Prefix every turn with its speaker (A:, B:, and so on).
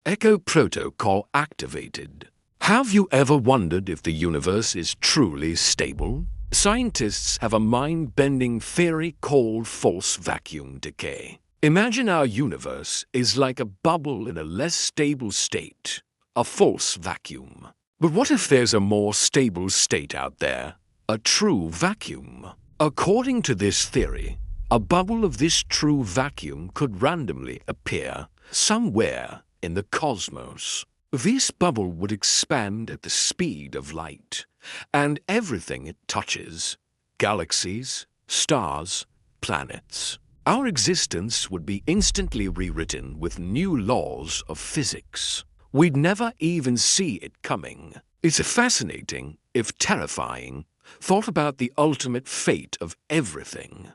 A: Echo protocol activated. Have you ever wondered if the universe is truly stable? Scientists have a mind-bending theory called false vacuum decay. Imagine our universe is like a bubble in a less stable state, a false vacuum. But what if there's a more stable state out there, a true vacuum? According to this theory, a bubble of this true vacuum could randomly appear somewhere in the cosmos. This bubble would expand at the speed of light, and everything it touches, galaxies, stars, planets, our existence would be instantly rewritten with new laws of physics. We'd never even see it coming. It's a fascinating, if terrifying, thought about the ultimate fate of everything.